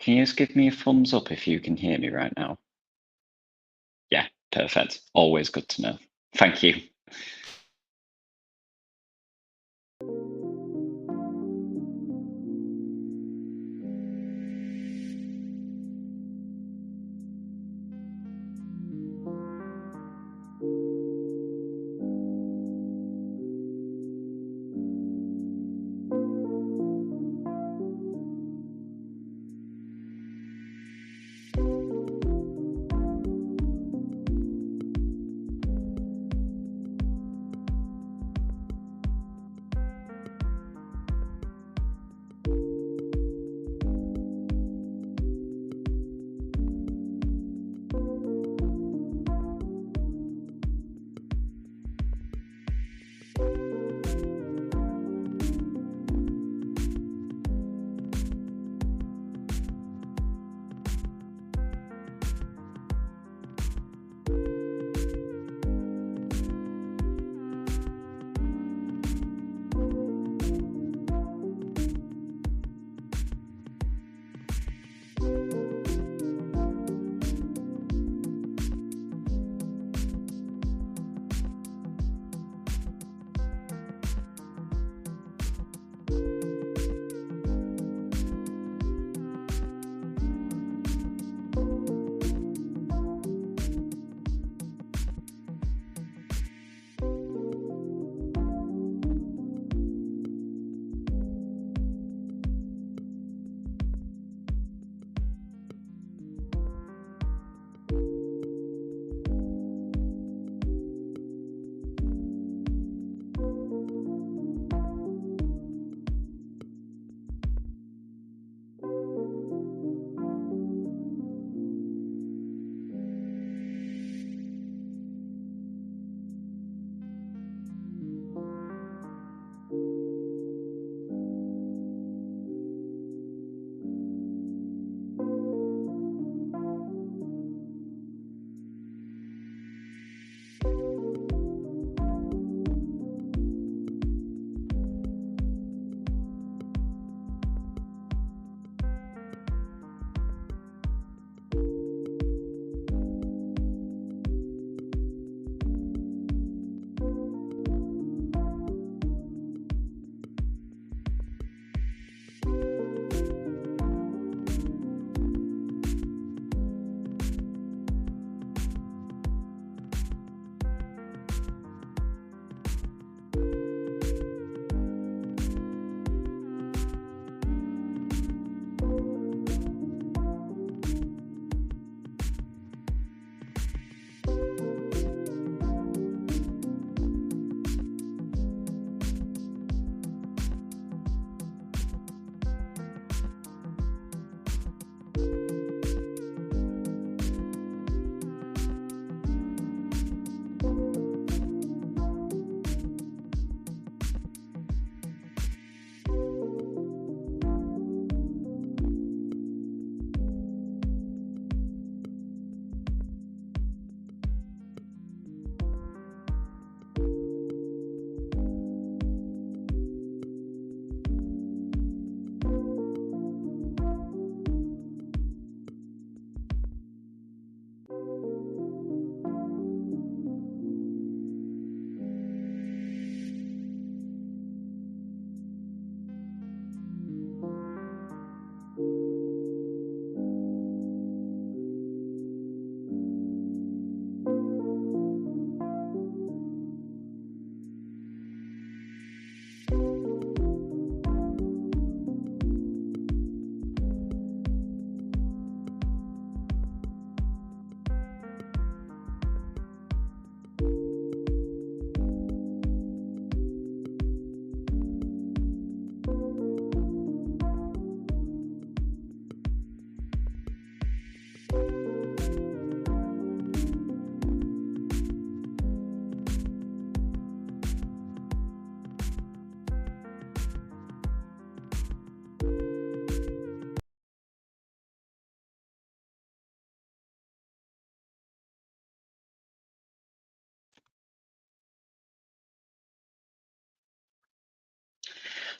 Can you just give me a thumbs up if you can hear me right now? Yeah, perfect. Always good to know. Thank you.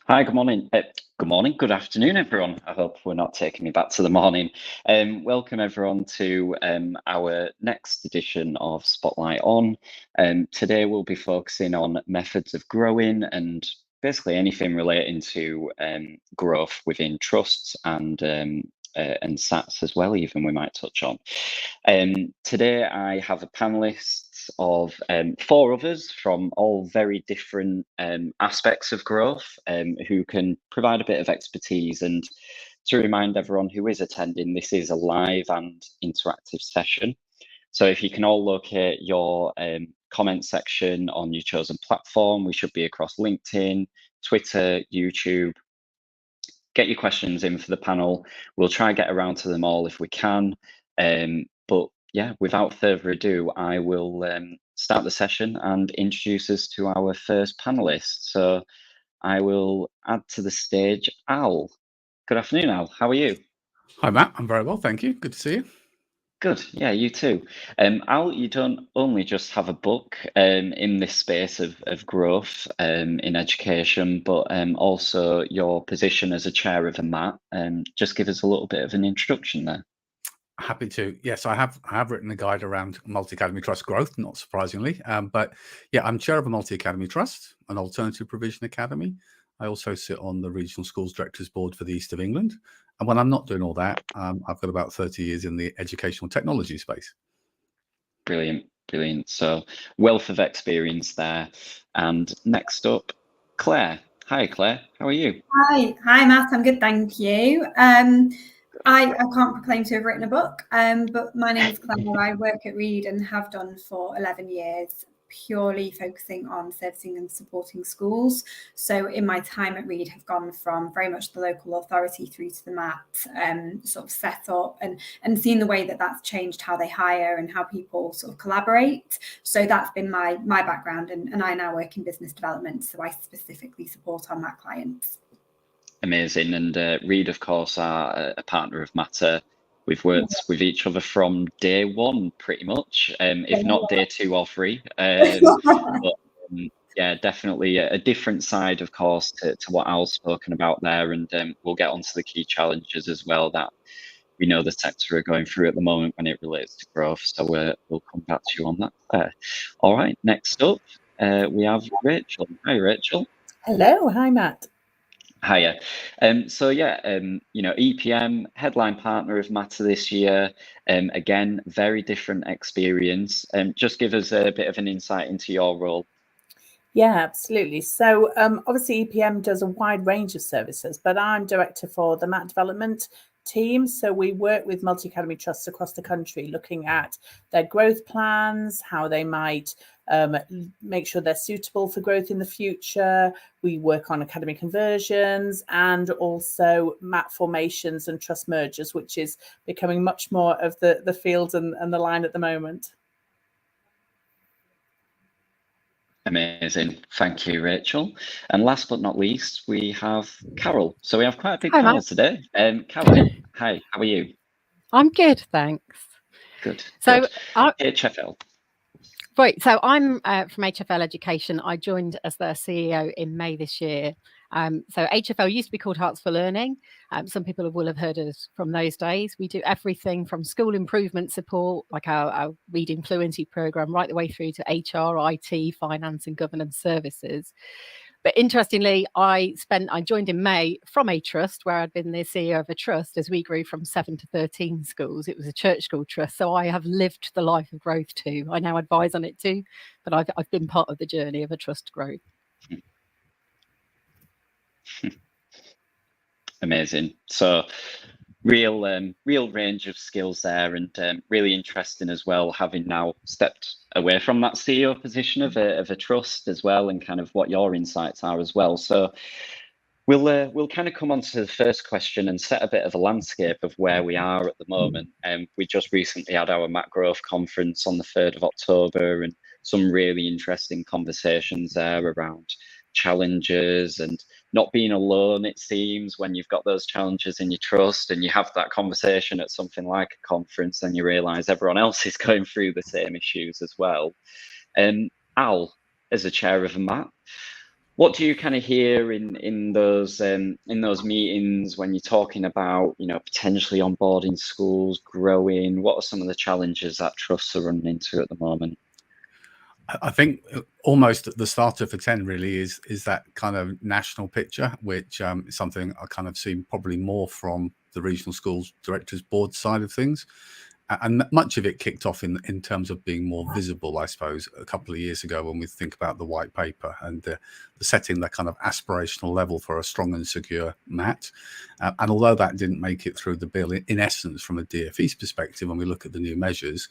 Hi, good morning. Good morning, good afternoon, everyone. I hope we're not taking me back to the morning. Welcome, everyone, to our next edition of Spotlight On. Today, we'll be focusing on methods of growing and basically anything relating to growth within trusts and SATs as well, even we might touch on. Today, I have a panelist of four others from all very different aspects of growth who can provide a bit of expertise. And to remind everyone who is attending, this is a live and interactive session. So if you can all locate your comment section on your chosen platform, we should be across LinkedIn, Twitter, YouTube. Get your questions in for the panel. We'll try and get around to them all if we can. But yeah, without further ado, I will start the session and introduce us to our first panelist. So I will add to the stage Al. Good afternoon, Al. How are you? Hi, Matt. I'm very well, thank you. Good to see you. Good. Yeah, you too. Al, you don't only just have a book in this space of growth in education, but also your position as a chair of a MAT. Just give us a little bit of an introduction there. Happy to. Yes, I have written a guide around multi-academy trust growth, not surprisingly. But yeah, I'm chair of a multi-academy trust, an alternative provision academy. I also sit on the Regional Schools Directors Board for the East of England. And when I'm not doing all that, I've got about 30 years in the educational technology space. Brilliant, brilliant. So wealth of experience there. And next up, Claire. Hi, Claire. How are you? Hi, Matt. I'm good, thank you. I can't proclaim to have written a book, but my name is Claire. I work at Reed and have done for 11 years, purely focusing on servicing and supporting schools. So in my time at Reed, have gone from very much the local authority through to the MAT sort of set up and seen the way that that's changed how they hire and how people sort of collaborate. So that's been my background, and I now work in business development. So I specifically support our MAT clients. Amazing. And Reed, of course, are a partner of Matter. We've worked with each other from day one, pretty much, if not day 2 or 3. But yeah, definitely a different side, of course, to what Al's spoken about there. And we'll get onto the key challenges as well that we know the sector are going through at the moment when it relates to growth. So we'll come back to you on that there. All right, next up, we have Rachel. Hi, Rachel. Hello. Hi, Matt. Hiya. So yeah, EPM, headline partner of Matter this year. Again, very different experience. Just give us a bit of an insight into your role. Yeah, absolutely. So obviously EPM does a wide range of services, but I'm director for the MAT development team. So we work with multi-academy trusts across the country, looking at their growth plans, how they might make sure they're suitable for growth in the future. We work on academy conversions and also MAT formations and trust mergers, which is becoming much more of the field and the line at the moment. Amazing. Thank you, Rachel. And last but not least, we have Carol. So we have quite a big Hi, panel Matt. today. Carol, hi, how are you? I'm good, thanks. Good. So, good. HFL. Right, so I'm from HFL Education. I joined as their CEO in May this year. So HFL used to be called Hearts for Learning. Some people will have heard us from those days. We do everything from school improvement support, like our Reading Fluency program, right the way through to HR, IT, finance and governance services. But interestingly, I joined in May from a trust where I'd been the CEO of a trust as we grew from 7 to 13 schools. It was a church school trust. So I have lived the life of growth too. I now advise on it too, but I've been part of the journey of a trust growth. Amazing. So real range of skills there, and really interesting as well, having now stepped away from that CEO position of a trust as well, and kind of what your insights are as well. So we'll kind of come on to the first question and set a bit of a landscape of where we are at the moment. We just recently had our MAT Growth conference on the 3rd of October, and some really interesting conversations there around challenges and not being alone, it seems, when you've got those challenges in your trust and you have that conversation at something like a conference, then you realize everyone else is going through the same issues as well. Al, as a chair of a MAT, What do you kind of hear in those meetings when you're talking about, you know, potentially onboarding schools, growing? What are some of the challenges that trusts are running into at the moment? I think almost at the starter for 10 really is that kind of national picture, which is something I kind of see probably more from the regional schools directors board side of things. And much of it kicked off in terms of being more visible, I suppose, a couple of years ago when we think about the white paper and the setting the kind of aspirational level for a strong and secure MAT. And although that didn't make it through the bill, in essence, from a DfE's perspective, when we look at the new measures,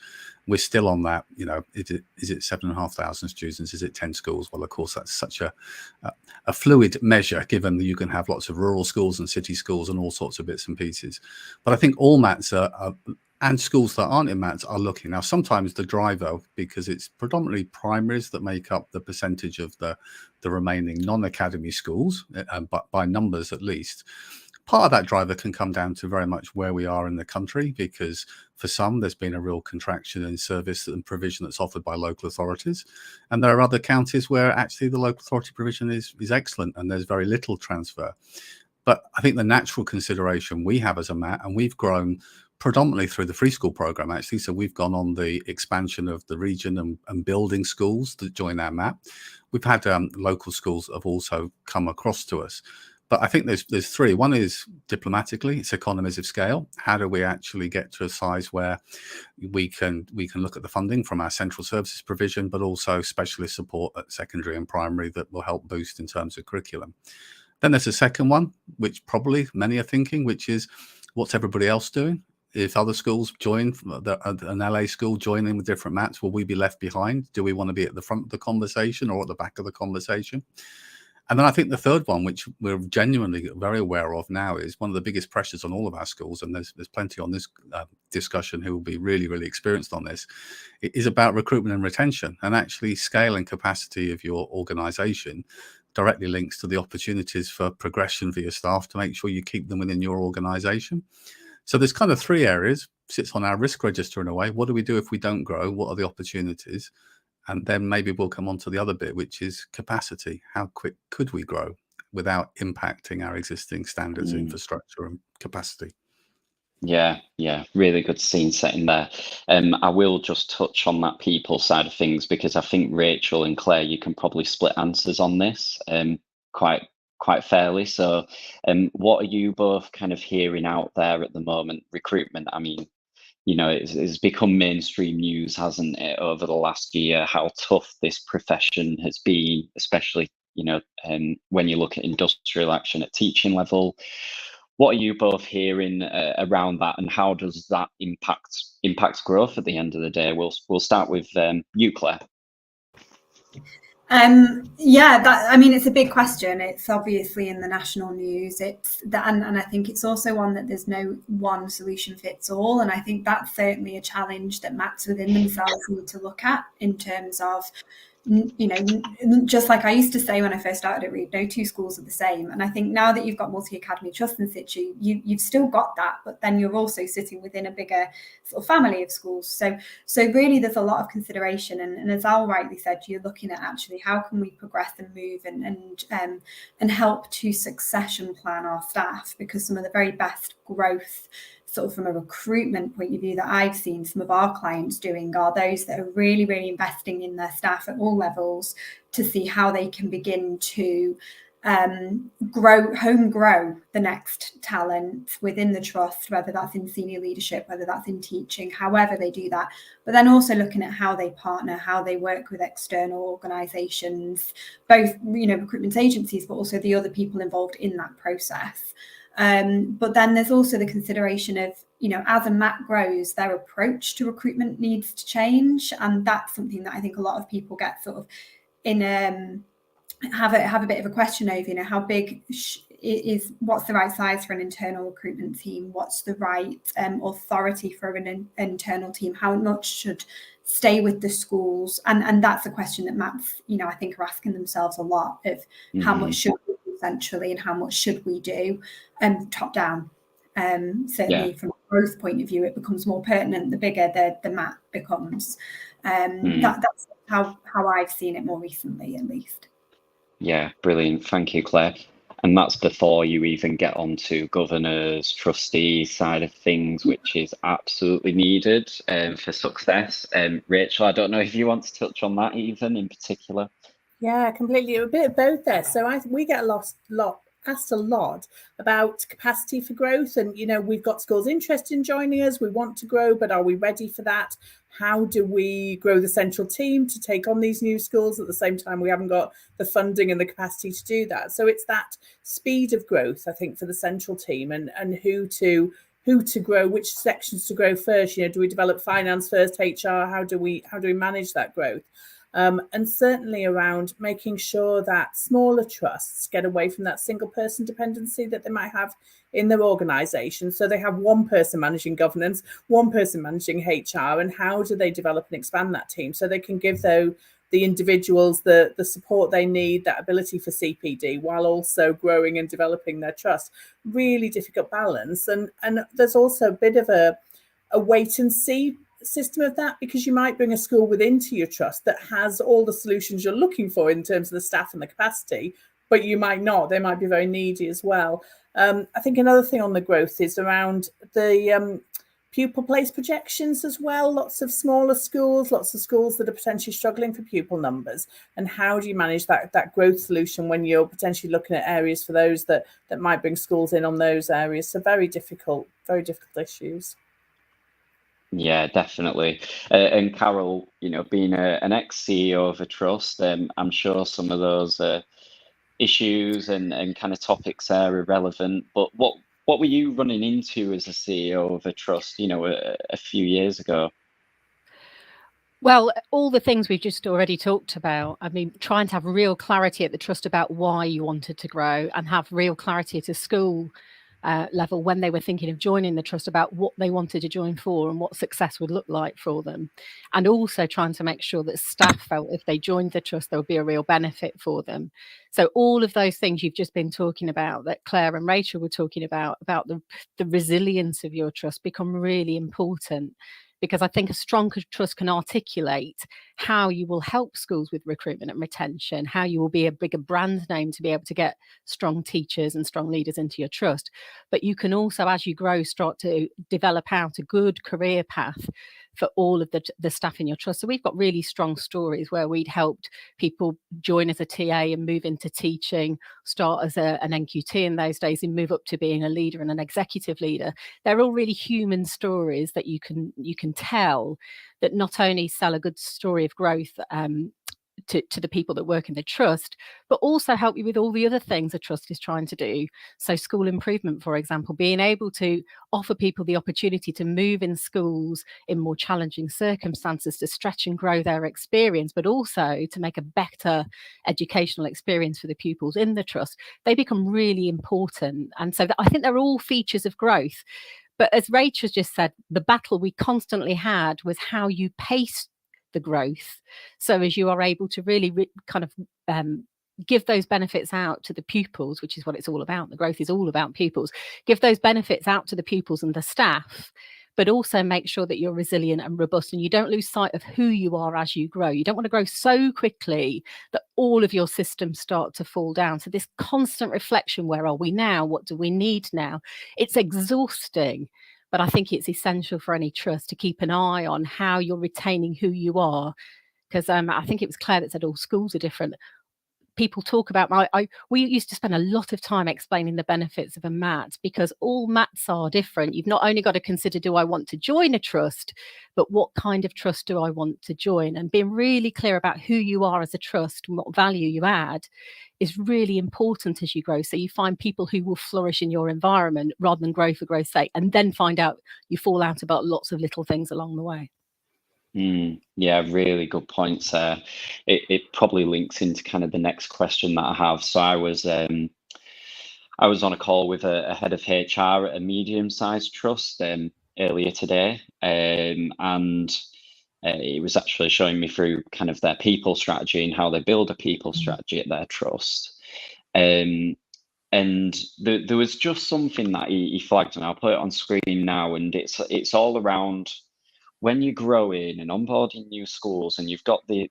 we're still on that, you know, is it 7,500 students? Is it 10 schools? Well, of course, that's such a fluid measure, given that you can have lots of rural schools and city schools and all sorts of bits and pieces. But I think all MATs are and schools that aren't in MATs are looking. Now, sometimes the driver, because it's predominantly primaries that make up the percentage of the remaining non-academy schools, but by numbers at least, part of that driver can come down to very much where we are in the country, because for some, there's been a real contraction in service and provision that's offered by local authorities. And there are other counties where actually the local authority provision is excellent and there's very little transfer. But I think the natural consideration we have as a MAT, and we've grown predominantly through the free school program, actually. So we've gone on the expansion of the region and building schools to join our MAP. We've had local schools have also come across to us. But I think there's three. One is diplomatically, it's economies of scale. How do we actually get to a size where we can look at the funding from our central services provision, but also specialist support at secondary and primary that will help boost in terms of curriculum. Then there's a second one, which probably many are thinking, which is what's everybody else doing? If other schools join, an LA school join in with different MATs, will we be left behind? Do we want to be at the front of the conversation or at the back of the conversation? And then I think the third one, which we're genuinely very aware of now, is one of the biggest pressures on all of our schools, and there's plenty on this discussion who will be really, really experienced on this, it is about recruitment and retention, and actually scale and capacity of your organization directly links to the opportunities for progression for your staff to make sure you keep them within your organization. So there's kind of three areas, sits on our risk register in a way. What do we do if we don't grow? What are the opportunities? And then maybe we'll come on to the other bit, which is capacity. How quick could we grow without impacting our existing standards, infrastructure and capacity? Yeah, really good scene setting there. I will just touch on that people side of things, because I think Rachel and Claire, you can probably split answers on this quite fairly. So what are you both kind of hearing out there at the moment? Recruitment, I mean, you know, it's become mainstream news, hasn't it, over the last year, how tough this profession has been, especially, you know, when you look at industrial action at teaching level. What are you both hearing around that, and how does that impact growth at the end of the day? We'll start with you, Claire. I mean, it's a big question. It's obviously in the national news. It's that, and I think it's also one that there's no one solution fits all. And I think that's certainly a challenge that MATs within themselves need to look at in terms of, you know, just like I used to say when I first started at Reed, no two schools are the same. And I think now that you've got multi-academy trust in situ, you've still got that, but then you're also sitting within a bigger sort of family of schools. So really there's a lot of consideration. And as Al rightly said, you're looking at actually how can we progress and move and help to succession plan our staff, because some of the very best growth sort of from a recruitment point of view that I've seen some of our clients doing are those that are really, really investing in their staff at all levels to see how they can begin to grow the next talent within the trust, whether that's in senior leadership, whether that's in teaching, however they do that. But then also looking at how they partner, how they work with external organizations, both, you know, recruitment agencies, but also the other people involved in that process. But then there's also the consideration of, you know, as a MAT grows, their approach to recruitment needs to change. And that's something that I think a lot of people get sort of in have a bit of a question over, you know, how big is, what's the right size for an internal recruitment team? What's the right authority for an internal team? How much should stay with the schools? And that's a question that MATs, you know, I think are asking themselves a lot of how much should we do centrally and how much should we do top down. Certainly from a growth point of view, it becomes more pertinent the bigger the MAT becomes. That's how I've seen it more recently, at least. Yeah, brilliant. Thank you, Claire. And that's before you even get onto governors, trustees side of things, which is absolutely needed for success. Rachel, I don't know if you want to touch on that even in particular. Yeah, completely. A bit of both there. So we get asked a lot about capacity for growth, and we've got schools interested in joining us. We want to grow, but are we ready for that? How do we grow the central team to take on these new schools at the same time we haven't got the funding and the capacity to do that? So it's that speed of growth, I think, for the central team, and who to grow, which sections to grow first. Do we develop finance first, HR? How do we manage that growth? And certainly around making sure that smaller trusts get away from that single person dependency that they might have in their organisation. So they have one person managing governance, one person managing HR, and how do they develop and expand that team so they can give the individuals the support they need, that ability for CPD, while also growing and developing their trust. Really difficult balance. And there's also a bit of a wait and see system of that, because you might bring a school into your trust that has all the solutions you're looking for in terms of the staff and the capacity, but you might not. They might be very needy as well. I think another thing on the growth is around the pupil place projections as well. Lots of smaller schools, lots of schools that are potentially struggling for pupil numbers. And how do you manage that growth solution when you're potentially looking at areas for those that might bring schools in on those areas? So very difficult issues. Yeah, definitely. And Carol, being an ex-CEO of a trust, I'm sure some of those issues and kind of topics are irrelevant. But what were you running into as a CEO of a trust, a few years ago? Well, all the things we've just already talked about. I mean, trying to have real clarity at the trust about why you wanted to grow, and have real clarity at a school level when they were thinking of joining the trust about what they wanted to join for and what success would look like for them. And also trying to make sure that staff felt if they joined the trust, there would be a real benefit for them. So all of those things you've just been talking about, that Claire and Rachel were talking about the resilience of your trust, become really important. Because I think a strong trust can articulate how you will help schools with recruitment and retention, how you will be a bigger brand name to be able to get strong teachers and strong leaders into your trust. But you can also, as you grow, start to develop out a good career path for all of the staff in your trust. So we've got really strong stories where we'd helped people join as a TA and move into teaching, start as an NQT in those days, and move up to being a leader and an executive leader. They're all really human stories that you can tell, that not only sell a good story of growth to the people that work in the trust, but also help you with all the other things a trust is trying to do. So school improvement, for example, being able to offer people the opportunity to move in schools in more challenging circumstances, to stretch and grow their experience, but also to make a better educational experience for the pupils in the trust. They become really important. And so I think they're all features of growth. But as Rachel just said, the battle we constantly had was how you pace the growth, so as you are able to really kind of give those benefits out to the pupils, which is what it's all about. The growth is all about pupils. Give those benefits out to the pupils and the staff, but also make sure that you're resilient and robust, and you don't lose sight of who you are as you grow. You don't want to grow so quickly that all of your systems start to fall down. So this constant reflection, where are we now? What do we need now? It's exhausting. But I think it's essential for any trust to keep an eye on how you're retaining who you are. Because I think it was Claire that said all schools are different. People talk about we used to spend a lot of time explaining the benefits of a MAT, because all MATs are different. You've not only got to consider, do I want to join a trust, but what kind of trust do I want to join? And being really clear about who you are as a trust and what value you add is really important as you grow. So you find people who will flourish in your environment rather than grow for growth's sake, and then find out you fall out about lots of little things along the way. Yeah, really good points there. It probably links into kind of the next question that I have. So I was on a call with a head of HR at a medium-sized trust earlier today, and it was actually showing me through kind of their people strategy and how they build a people strategy at their trust. And there was just something that he flagged, and I'll put it on screen now, and it's all around when you're growing and onboarding new schools, and you've got the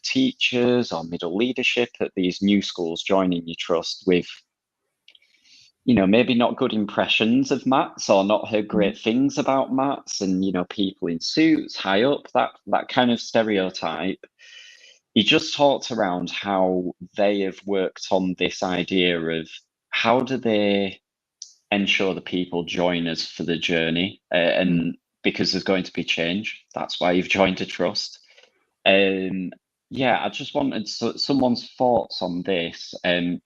teachers or middle leadership at these new schools joining your trust with, you know, maybe not good impressions of Matt's or not heard great things about Matt's, and, you know, people in suits high up, that kind of stereotype. He just talked around how they have worked on this idea of how do they ensure the people join us for the journey, and because there's going to be change, that's why you've joined a trust. Yeah, I just wanted someone's thoughts on this.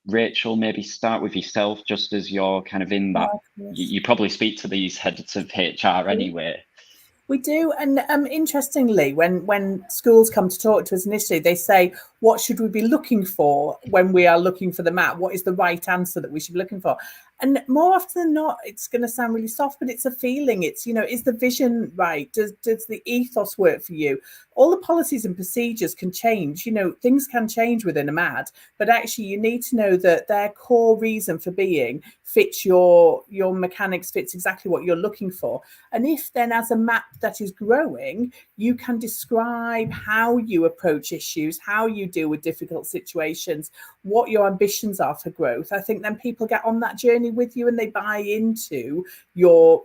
Rachel, maybe start with yourself, just as you're kind of in that. You probably speak to these heads of HR anyway. We do, and interestingly, when schools come to talk to us initially, they say, what should we be looking for when we are looking for the map? What is the right answer that we should be looking for? And more often than not, it's going to sound really soft, but it's a feeling. It's, you know, is the vision right? Does the ethos work for you? All the policies and procedures can change. You know, things can change within a MAD, but actually you need to know that their core reason for being fits your mechanics, fits exactly what you're looking for. And if then as a map that is growing, you can describe how you approach issues, how you deal with difficult situations, what your ambitions are for growth, I think then people get on that journey with you and they buy into your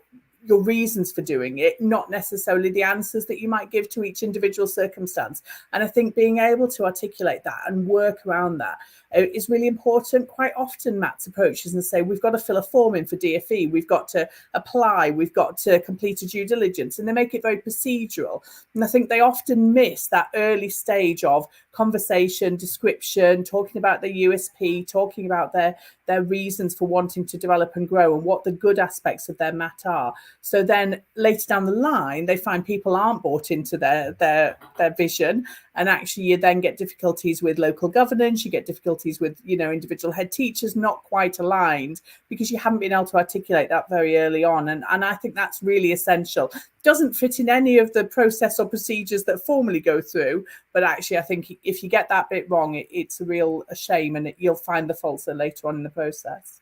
reasons for doing it, not necessarily the answers that you might give to each individual circumstance. And I think being able to articulate that and work around that is really important. Quite often Matt's approaches and say, we've got to fill a form in for DFE, we've got to apply, we've got to complete a due diligence, and they make it very procedural. And I think they often miss that early stage of conversation, description, talking about the USP, talking about their reasons for wanting to develop and grow and what the good aspects of their MAT are. So then later down the line, they find people aren't bought into their vision, and actually you then get difficulties with local governance, you get difficulties with, you know, individual head teachers not quite aligned because you haven't been able to articulate that very early on. And I think that's really essential. Doesn't fit in any of the process or procedures that formally go through, but actually I think if you get that bit wrong, it's a shame, and you'll find the faults later on in the process.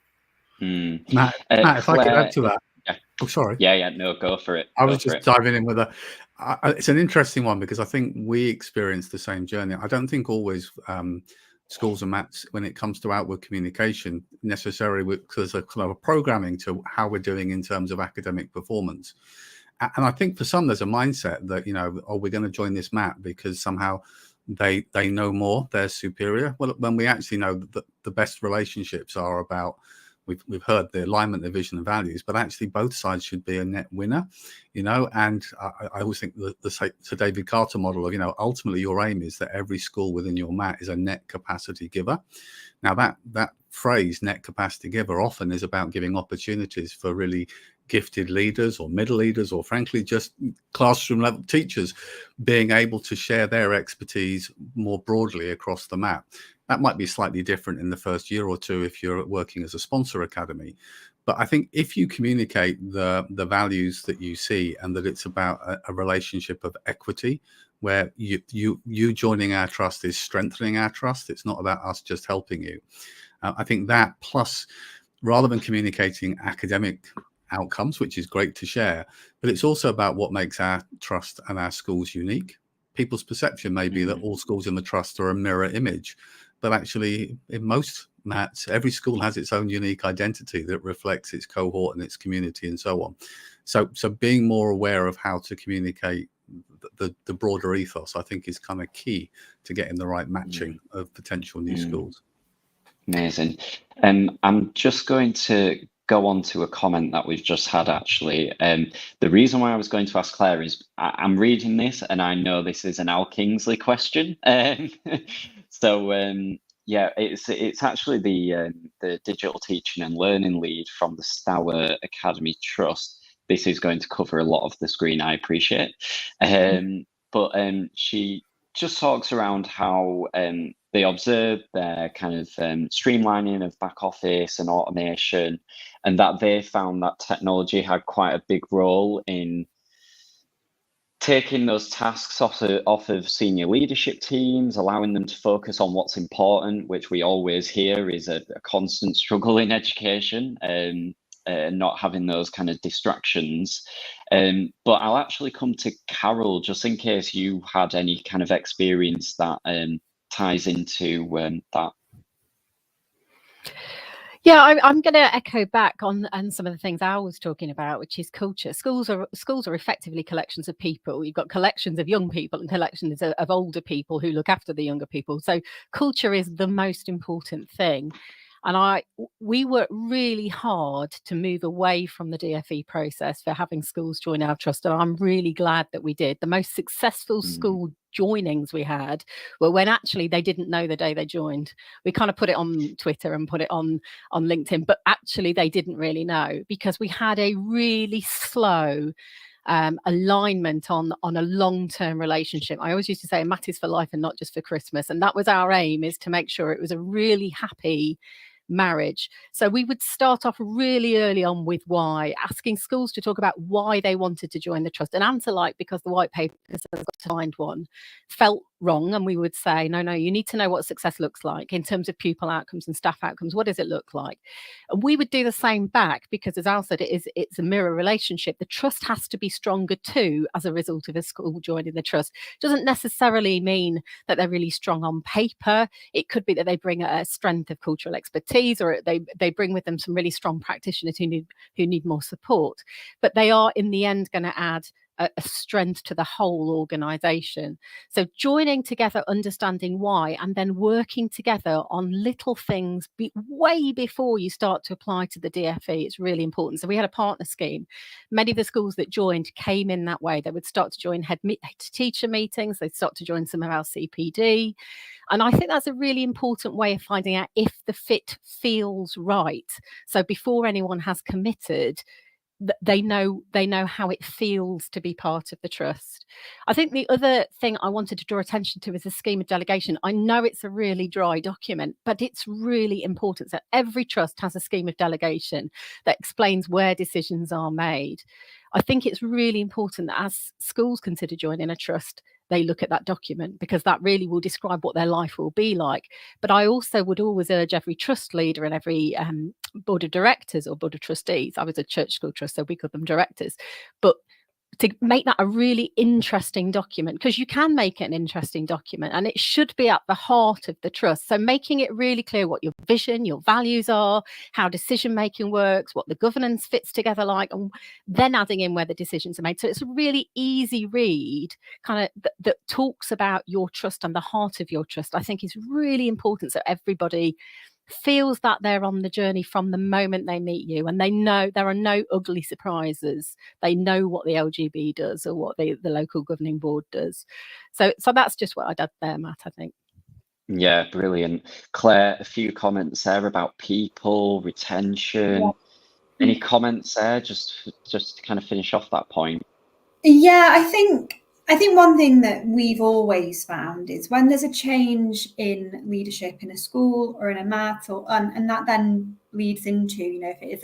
Matt, if Claire, I could add to that. Yeah. Oh, sorry. Yeah, no, go for it. I was just diving in with it's an interesting one because I think we experience the same journey. I don't think always schools and MATs, when it comes to outward communication, necessarily because of kind of a programming to how we're doing in terms of academic performance. And I think for some, there's a mindset that, you know, oh, we're going to join this MAT because somehow they know more, they're superior. Well, when we actually know that the best relationships are about, we've heard the alignment, the vision and values, but actually both sides should be a net winner, you know. And I always think the David Carter model of, you know, ultimately your aim is that every school within your MAT is a net capacity giver. Now that phrase, net capacity giver, often is about giving opportunities for really gifted leaders or middle leaders, or frankly just classroom level teachers being able to share their expertise more broadly across the MAT. That might be slightly different in the first year or two if you're working as a sponsor academy. But I think if you communicate the values that you see, and that it's about a relationship of equity, where you joining our trust is strengthening our trust, it's not about us just helping you. I think that, plus, rather than communicating academic outcomes, which is great to share, but it's also about what makes our trust and our schools unique. People's perception may be that all schools in the trust are a mirror image, but actually in most MATs, every school has its own unique identity that reflects its cohort and its community and so on. So being more aware of how to communicate the broader ethos, I think, is kind of key to getting the right matching of potential new schools. Amazing. I'm just going to go on to a comment that we've just had, actually. The reason why I was going to ask Claire is I'm reading this and I know this is an Al Kingsley question. So yeah, it's actually the digital teaching and learning lead from the Stour Academy Trust. This is going to cover a lot of the screen, I appreciate. But she just talks around how they observe their kind of streamlining of back office and automation, and that they found that technology had quite a big role in taking those tasks off of senior leadership teams, allowing them to focus on what's important, which we always hear is a constant struggle in education, and not having those kind of distractions. But I'll actually come to Carol, just in case you had any kind of experience that ties into that. Yeah, I'm going to echo back on some of the things Al was talking about, which is culture. Schools are effectively collections of people. You've got collections of young people and collections of older people who look after the younger people. So culture is the most important thing. And we worked really hard to move away from the DFE process for having schools join our trust. And I'm really glad that we did. The most successful school joinings we had were when actually they didn't know the day they joined. We kind of put it on Twitter and put it on LinkedIn, but actually they didn't really know, because we had a really slow alignment on a long-term relationship. I always used to say Matt is for life and not just for Christmas. And that was our aim, is to make sure it was a really happy marriage. So we would start off really early on with why, asking schools to talk about why they wanted to join the trust. An answer like, because the white paper says I've got to find one, felt wrong. And we would say, no, you need to know what success looks like in terms of pupil outcomes and staff outcomes. What does it look like? And we would do the same back, because as Al said, it's a mirror relationship. The trust has to be stronger too as a result of a school joining the trust. It doesn't necessarily mean that they're really strong on paper. It could be that they bring a strength of cultural expertise, or they bring with them some really strong practitioners who need more support. But they are in the end going to add a strength to the whole organisation. So joining together, understanding why, and then working together on little things way before you start to apply to the DFE, it's really important. So we had a partner scheme. Many of the schools that joined came in that way. They would start to join head teacher meetings. They'd start to join some of our CPD. And I think that's a really important way of finding out if the fit feels right. So before anyone has committed, they know how it feels to be part of the trust. I think the other thing I wanted to draw attention to is the scheme of delegation. I know it's a really dry document, but it's really important. So every trust has a scheme of delegation that explains where decisions are made. I think it's really important that as schools consider joining a trust, they look at that document, because that really will describe what their life will be like. But I also would always urge every trust leader and every board of directors or board of trustees, I was a church school trust, so we called them directors, but to make that a really interesting document, because you can make it an interesting document and it should be at the heart of the trust. So making it really clear what your vision, your values are, how decision making works, what the governance fits together like, and then adding in where the decisions are made. So it's a really easy read, kind of that talks about your trust and the heart of your trust. I think is really important, so everybody feels that they're on the journey from the moment they meet you, and they know there are no ugly surprises. They know what the LGB does or what the local governing board does. So that's just what I'd add there, Matt, I think. Yeah, brilliant. Claire, a few comments there about people, retention. Yeah. Any comments there, just to kind of finish off that point? Yeah, I think one thing that we've always found is when there's a change in leadership in a school or in a MAT, and that then leads into, if it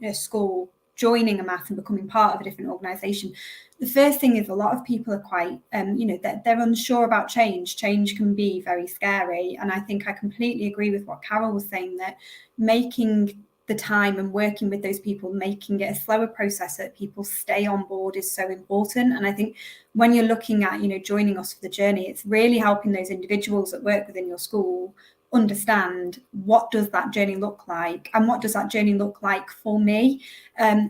is a school joining a MAT and becoming part of a different organisation, the first thing is a lot of people are quite, they're unsure about change. Change can be very scary. And I think I completely agree with what Carol was saying, that making the time and working with those people, making it a slower process so that people stay on board is so important. And I think when you're looking at, joining us for the journey, it's really helping those individuals that work within your school understand, what does that journey look like, and what does that journey look like for me?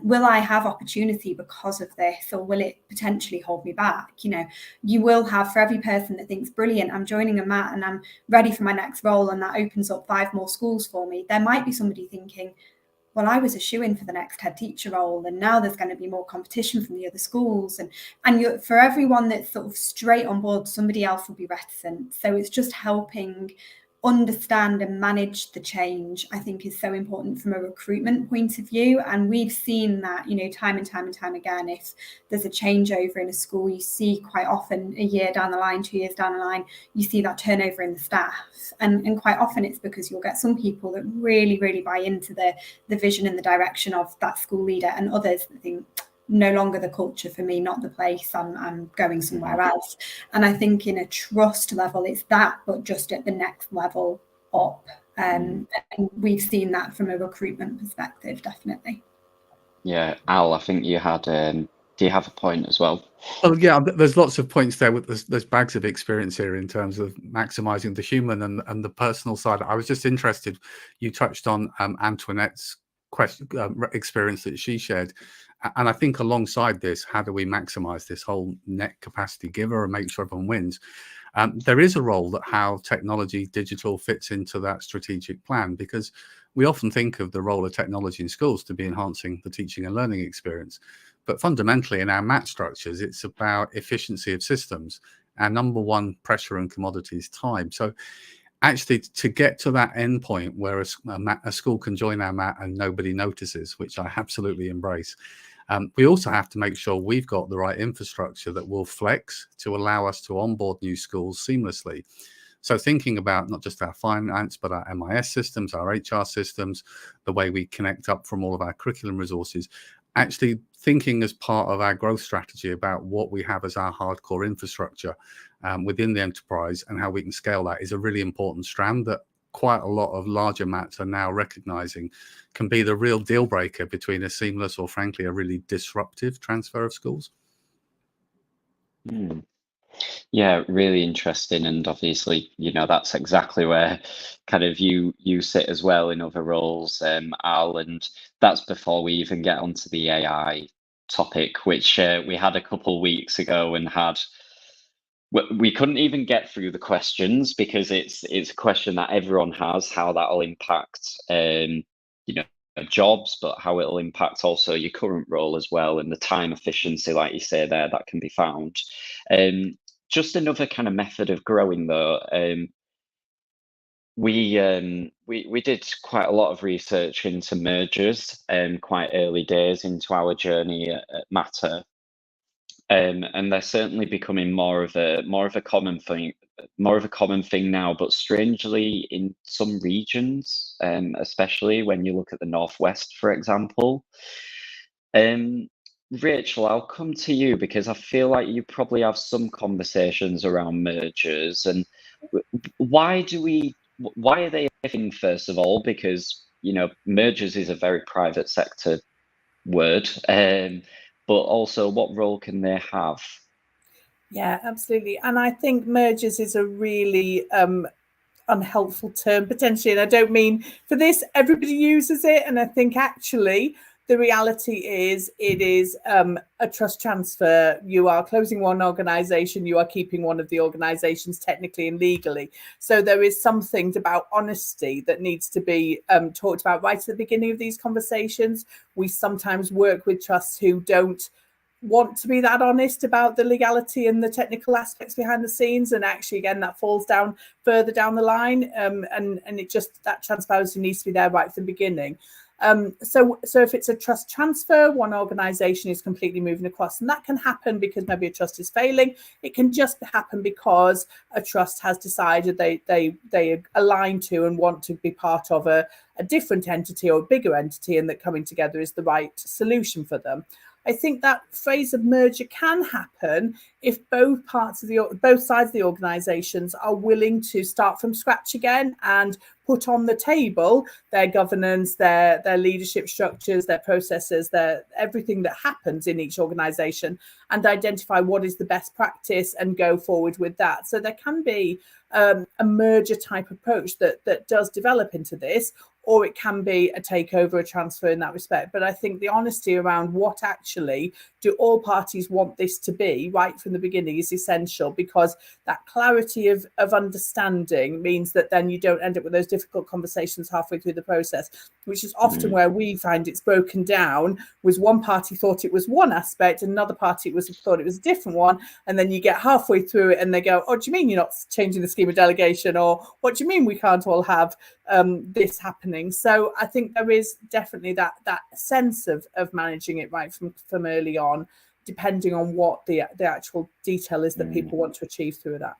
Will I have opportunity because of this, or will it potentially hold me back? You will have, for every person that thinks, brilliant, I'm joining a MAT and I'm ready for my next role, and that opens up 5 more schools for me, there might be somebody thinking, well, I was a shoo-in for the next head teacher role, and now there's going to be more competition from the other schools. And for everyone that's sort of straight on board, somebody else will be reticent. So it's just helping understand and manage the change, I think, is so important from a recruitment point of view. And we've seen that, time and time again, if there's a changeover in a school, you see quite often a year down the line, 2 years down the line, you see that turnover in the staff. And quite often it's because you'll get some people that really, really buy into the vision and the direction of that school leader, and others that think, no longer the culture for me, not the place, I'm going somewhere else. And I think in a trust level, it's that, but just at the next level up. And we've seen that from a recruitment perspective, definitely. Yeah, Al, I think you had do you have a point as well? Oh yeah, there's lots of points there. With there's bags of experience here in terms of maximizing the human and the personal side. I was just interested. You touched on Antoinette's question, experience that she shared, and I think alongside this, how do we maximize this whole net capacity giver and make sure everyone wins? There is a role that how technology, digital fits into that strategic plan, because we often think of the role of technology in schools to be enhancing the teaching and learning experience. But fundamentally, in our MAT structures, it's about efficiency of systems. Our number one pressure and commodity is time. So actually, to get to that end point where a school can join our MAT and nobody notices, which I absolutely embrace, we also have to make sure we've got the right infrastructure that will flex to allow us to onboard new schools seamlessly. So thinking about not just our finance, but our MIS systems, our HR systems, the way we connect up from all of our curriculum resources, actually thinking as part of our growth strategy about what we have as our hardcore infrastructure within the enterprise and how we can scale that is a really important strand that quite a lot of larger MATs are now recognizing can be the real deal breaker between a seamless or frankly a really disruptive transfer of schools. Yeah, really interesting, and obviously, that's exactly where kind of you sit as well in other roles, Al, and that's before we even get onto the AI topic, which we had a couple weeks ago and we couldn't even get through the questions because it's a question that everyone has, how that'll impact jobs, but how it'll impact also your current role as well, and the time efficiency, like you say there, that can be found. Just another kind of method of growing though. We did quite a lot of research into mergers quite early days into our journey at Matter. And they're certainly becoming more of a common thing now, but strangely in some regions, especially when you look at the Northwest, for example. Rachel, I'll come to you because I feel like you probably have some conversations around mergers, and why are they a thing, first of all? Because mergers is a very private sector word, but also what role can they have? Yeah, absolutely. And I think mergers is a really unhelpful term potentially, and I don't mean for this. Everybody uses it, and I think actually the reality is it is a trust transfer. You are closing one organization, you are keeping one of the organizations technically and legally. So there is something about honesty that needs to be talked about right at the beginning of these conversations. We sometimes work with trusts who don't want to be that honest about the legality and the technical aspects behind the scenes, and actually again that falls down further down the line, and it just, that transparency needs to be there right from the beginning. So if it's a trust transfer, one organization is completely moving across, and that can happen because maybe a trust is failing. It can just happen because a trust has decided they align to and want to be part of a different entity or a bigger entity, and that coming together is the right solution for them. I think that phase of merger can happen if both sides of the organisations are willing to start from scratch again and put on the table their governance, their leadership structures, their processes, their everything that happens in each organisation, and identify what is the best practice and go forward with that. So there can be a merger type approach that does develop into this, or it can be a takeover, a transfer in that respect. But I think the honesty around what actually do all parties want this to be right from the beginning is essential, because that clarity of understanding means that then you don't end up with those difficult conversations halfway through the process, which is often where we find it's broken down, was one party thought it was one aspect, another party thought it was a different one, and then you get halfway through it and they go, oh, do you mean you're not changing the scheme of delegation? Or what do you mean we can't all have this happening? So I think there is definitely that sense of managing it right from early on, depending on what the actual detail is that people want to achieve through that.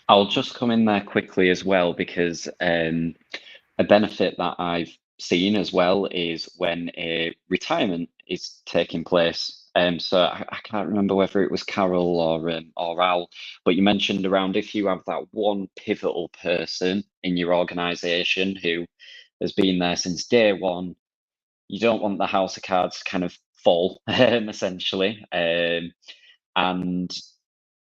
I'll just come in there quickly as well, because a benefit that I've seen as well is when a retirement is taking place. So I can't remember whether it was Carol or Al, but you mentioned around if you have that one pivotal person in your organisation who has been there since day one, you don't want the house of cards kind of fall, essentially, and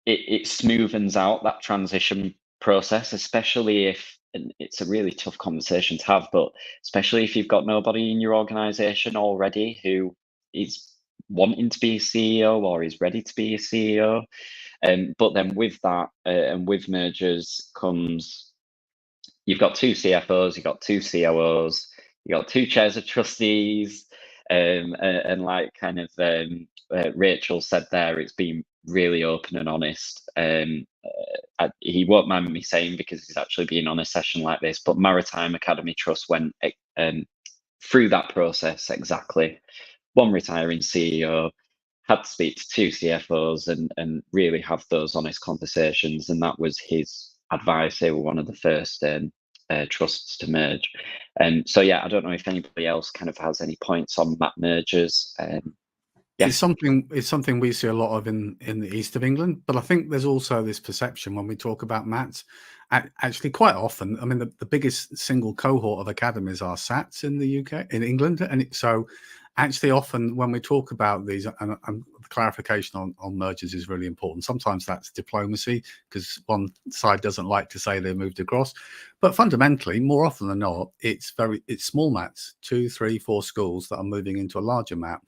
it smoothens out that transition process, especially if, and it's a really tough conversation to have, but especially if you've got nobody in your organization already who is wanting to be a CEO or is ready to be a CEO. But then with that and with mergers comes, you've got 2 CFOs, you've got 2 COOs, you've got 2 chairs of trustees, and like kind of Rachel said there, it's been really open and honest. He won't mind me saying, because he's actually been on a session like this, but Maritime Academy Trust went through that process exactly. One retiring CEO, had to speak to 2 CFOs and really have those honest conversations, and that was his advice. They were one of the first trusts to merge. So yeah, I don't know if anybody else kind of has any points on MAT mergers. Yeah. It's something we see a lot of in the east of England, but I think there's also this perception when we talk about MATs. Actually, quite often, I mean, the biggest single cohort of academies are SATs in the UK, in England, and so actually often when we talk about these, and the clarification on mergers is really important. Sometimes that's diplomacy, because one side doesn't like to say they moved across, but fundamentally, more often than not, it's small MATs, 2, 3, 4 schools that are moving into a larger MAT.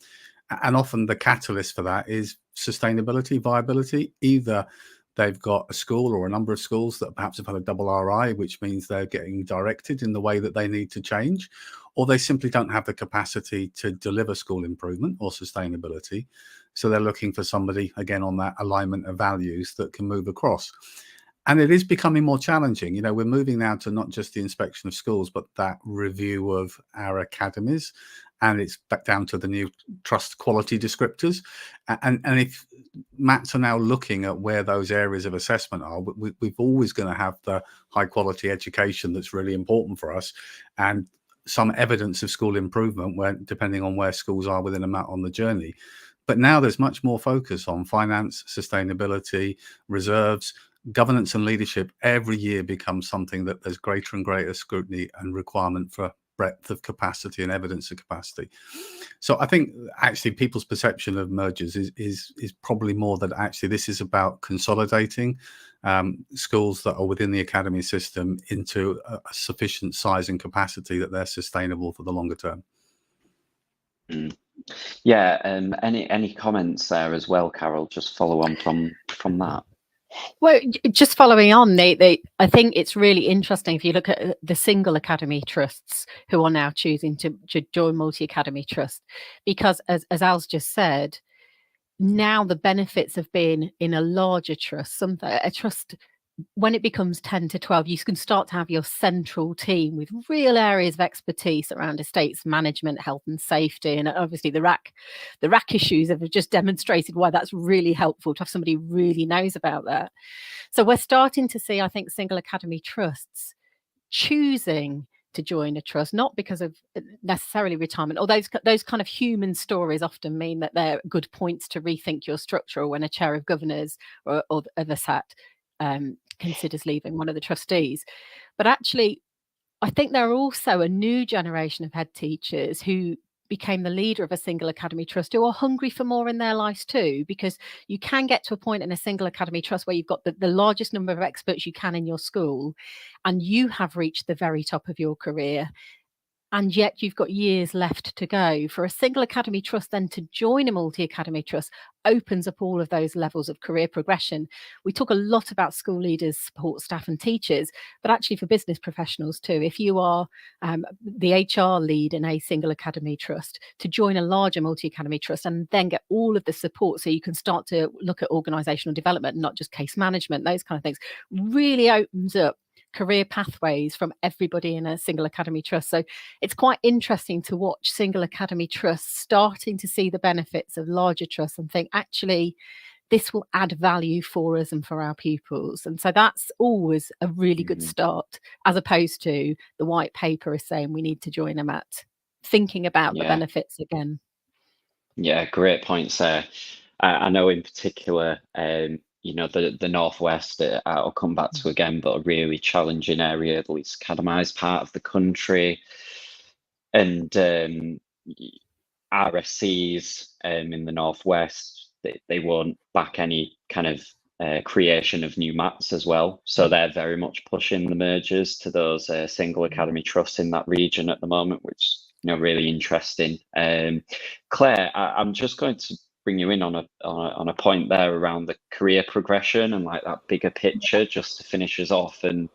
And often the catalyst for that is sustainability, viability. Either they've got a school or a number of schools that perhaps have had a double RI, which means they're getting directed in the way that they need to change, or they simply don't have the capacity to deliver school improvement or sustainability. So they're looking for somebody, again, on that alignment of values that can move across. And it is becoming more challenging. You know, we're moving now to not just the inspection of schools, but that review of our academies. And it's back down to the new trust quality descriptors. And if MATs are now looking at where those areas of assessment are, we've always going to have the high quality education that's really important for us, and some evidence of school improvement depending on where schools are within a MAT on the journey. But now there's much more focus on finance, sustainability, reserves, governance and leadership. Every year becomes something that there's greater and greater scrutiny and requirement for breadth of capacity and evidence of capacity. So I think actually people's perception of mergers is probably more that actually this is about consolidating schools that are within the academy system into a sufficient size and capacity that they're sustainable for the longer term. Yeah, any comments there as well, Carol? Just follow on from that. Well, just following on, I think it's really interesting if you look at the single academy trusts who are now choosing to join multi-academy trust, because as Al's just said, now the benefits of being in a larger trust, a trust, when it becomes 10 to 12, you can start to have your central team with real areas of expertise around estates management, health and safety, and obviously the RAC issues have just demonstrated why that's really helpful to have somebody who really knows about that. So we're starting to see, I think, single academy trusts choosing to join a trust, not because of necessarily retirement, although those kind of human stories often mean that they're good points to rethink your structure, or when a chair of governors or of a SAT considers leaving one of the trustees. But actually, I think there are also a new generation of head teachers who became the leader of a single academy trust who are hungry for more in their lives too, because you can get to a point in a single academy trust where you've got the largest number of experts you can in your school, and you have reached the very top of your career, and yet you've got years left to go. For a single academy trust then to join a multi-academy trust opens up all of those levels of career progression. We talk a lot about school leaders, support staff and teachers, but actually for business professionals too. If you are the HR lead in a single academy trust, to join a larger multi-academy trust and then get all of the support so you can start to look at organisational development, not just case management, those kind of things, really opens up career pathways from everybody in a single academy trust. So it's quite interesting to watch single academy trusts starting to see the benefits of larger trusts and think, actually, this will add value for us and for our pupils. And so that's always a really good start, as opposed to the white paper is saying we need to join a MAT, thinking about the benefits again. Yeah, great points there. I know in particular, you know, the Northwest, I'll come back to again, but a really challenging area, the least academised part of the country. And RSCs in the Northwest, they won't back any kind of creation of new MATs as well. So they're very much pushing the mergers to those single academy trusts in that region at the moment, which, you know, really interesting. Claire, I'm just going to bring you in on a point there around the career progression and like that bigger picture, just to finish us off, and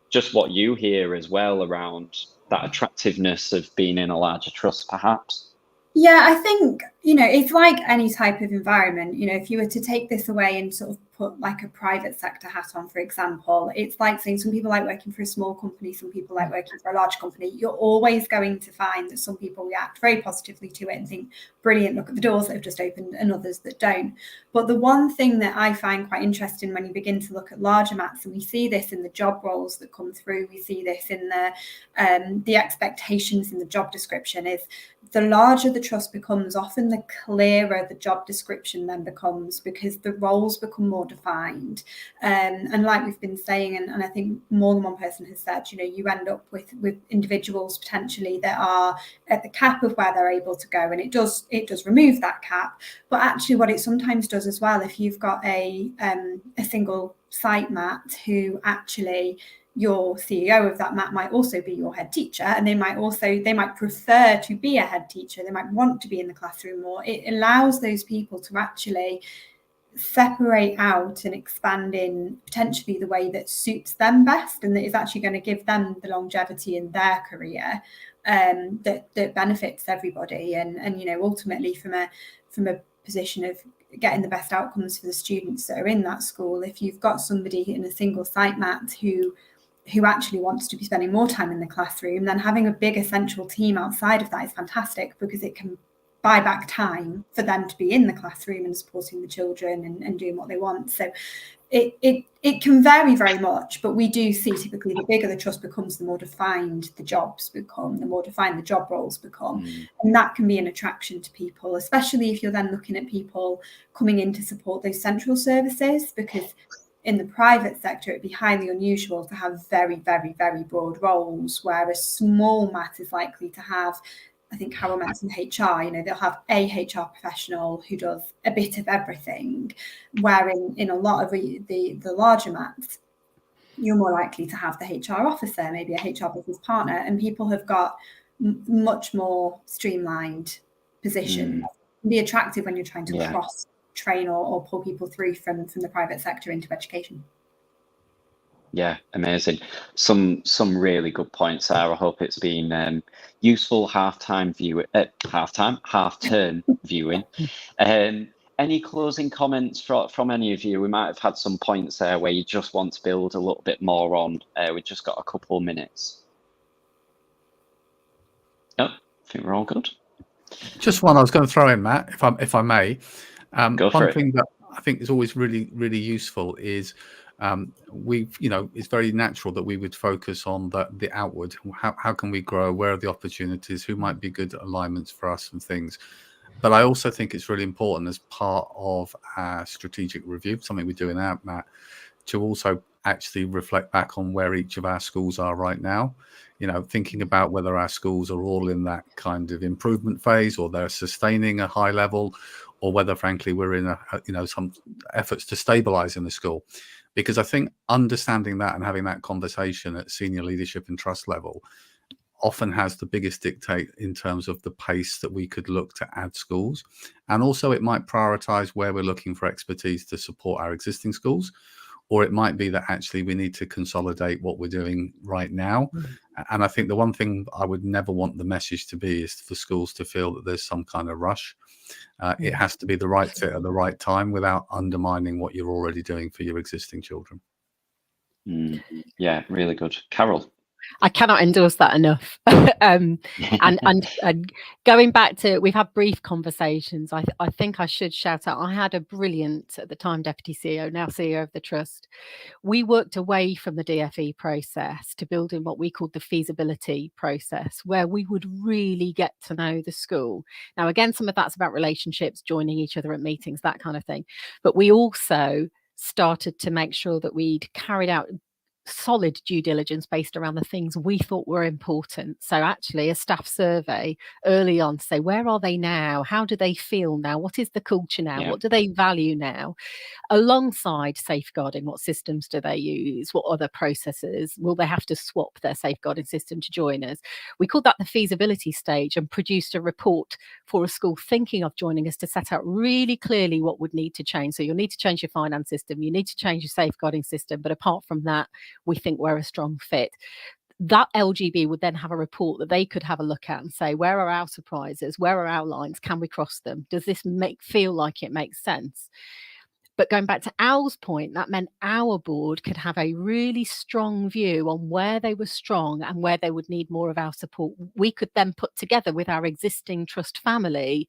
just what you hear as well around that attractiveness of being in a larger trust, perhaps. Yeah, I think, you know, it's like any type of environment. You know, if you were to take this away and sort of put like a private sector hat on, for example, it's like saying some people like working for a small company, some people like working for a large company. You're always going to find that some people react very positively to it and think, brilliant, look at the doors that have just opened, and others that don't. But the one thing that I find quite interesting when you begin to look at larger MATs, and we see this in the job roles that come through, we see this in the expectations in the job description, is the larger the trust becomes, often the clearer the job description then becomes, because the roles become more defined. And like we've been saying, and I think more than one person has said, you know, you end up with individuals potentially that are at the cap of where they're able to go, and it does remove that cap. But actually what it sometimes does as well, if you've got a single site MAT who actually, your CEO of that MAT might also be your head teacher, and they might prefer to be a head teacher, they might want to be in the classroom more. It allows those people to actually separate out and expand in potentially the way that suits them best, and that is actually going to give them the longevity in their career that benefits everybody. And you know, ultimately from a position of getting the best outcomes for the students that are in that school, if you've got somebody in a single site MAT who actually wants to be spending more time in the classroom, then having a big essential team outside of that is fantastic, because it can buy back time for them to be in the classroom and supporting the children and doing what they want. So it can vary very much, but we do see typically the bigger the trust becomes, the more defined the jobs become, the more defined the job roles become. And that can be an attraction to people, especially if you're then looking at people coming in to support those central services, because in the private sector, it'd be highly unusual to have very, very, very broad roles, where a small MAT is likely to have, I think Carol mentioned HR, you know, they'll have a HR professional who does a bit of everything, where in a lot of the larger MATs, you're more likely to have the HR officer, maybe a HR business partner, and people have got much more streamlined positions. It can be attractive when you're trying to cross train or pull people through from the private sector into education. Yeah, amazing. Some really good points there. I hope it's been useful half-term viewing. Any closing comments from any of you? We might have had some points there where you just want to build a little bit more on. We've just got a couple of minutes. No, I think we're all good. Just one I was going to throw in, Matt, if I may. One thing that I think is always really, really useful is it's very natural that we would focus on the outward. How can we grow? Where are the opportunities? Who might be good alignments for us and things? But I also think it's really important as part of our strategic review, something we do in our MAT, to also actually reflect back on where each of our schools are right now. You know, thinking about whether our schools are all in that kind of improvement phase, or they're sustaining a high level, or whether, frankly, we're in some efforts to stabilize in the school. Because I think understanding that and having that conversation at senior leadership and trust level often has the biggest dictate in terms of the pace that we could look to add schools. And also it might prioritize where we're looking for expertise to support our existing schools, or it might be that actually we need to consolidate what we're doing right now. And I think the one thing I would never want the message to be is for schools to feel that there's some kind of rush. It has to be the right fit at the right time without undermining what you're already doing for your existing children. Yeah, really good. Carol? I cannot endorse that enough. And going back to, we've had brief conversations. I think I should shout out, I had a brilliant, at the time, Deputy CEO, now CEO of the Trust. We worked away from the DFE process to build in what we called the feasibility process, where we would really get to know the school. Now, again, some of that's about relationships, joining each other at meetings, that kind of thing. But we also started to make sure that we'd carried out solid due diligence based around the things we thought were important. So actually a staff survey early on to say, where are they now? How do they feel now? What is the culture now? Yeah. What do they value now? Alongside safeguarding, what systems do they use? What other processes? Will they have to swap their safeguarding system to join us? We called that the feasibility stage and produced a report for a school thinking of joining us to set out really clearly what would need to change. So you'll need to change your finance system, you need to change your safeguarding system, but apart from that, we think we're a strong fit. That LGB would then have a report that they could have a look at and say, where are our surprises? Where are our lines? Can we cross them? Does this feel like it makes sense? But going back to Al's point, that meant our board could have a really strong view on where they were strong and where they would need more of our support. We could then put together with our existing trust family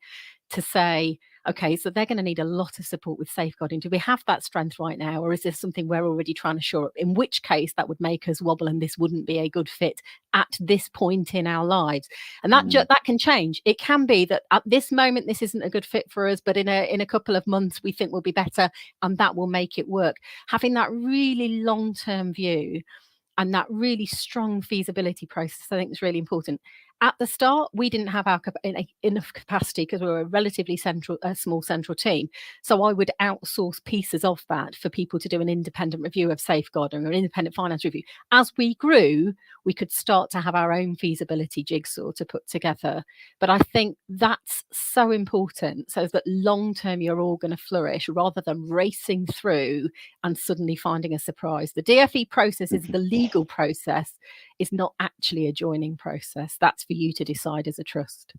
to say, okay, so they're going to need a lot of support with safeguarding. Do we have that strength right now? Or is this something we're already trying to shore up? In which case that would make us wobble and this wouldn't be a good fit at this point in our lives. And that can change. It can be that at this moment, this isn't a good fit for us, but in a couple of months, we think we'll be better and that will make it work. Having that really long-term view and that really strong feasibility process, I think is really important. At the start, we didn't have enough capacity because we were a relatively small central team. So I would outsource pieces of that for people to do an independent review of safeguarding or an independent finance review. As we grew, we could start to have our own feasibility jigsaw to put together. But I think that's so important so that long term you're all going to flourish rather than racing through and suddenly finding a surprise. The DFE process is the legal process, is not actually a joining process. That's for you to decide as a trust.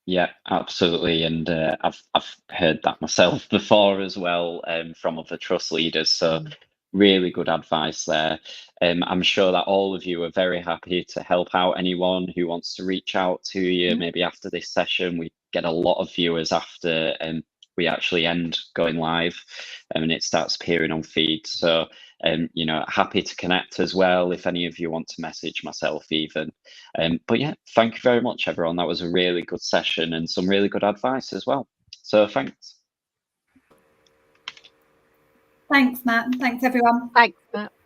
Yeah, absolutely. And I've heard that myself before as well from other trust leaders. So really good advice there. I'm sure that all of you are very happy to help out anyone who wants to reach out to you. Maybe after this session, we get a lot of viewers after we actually end going live and it starts appearing on feed. So, happy to connect as well if any of you want to message myself even. But yeah, thank you very much, everyone. That was a really good session and some really good advice as well. So thanks. Thanks, Matt. Thanks, everyone. Thanks, Matt.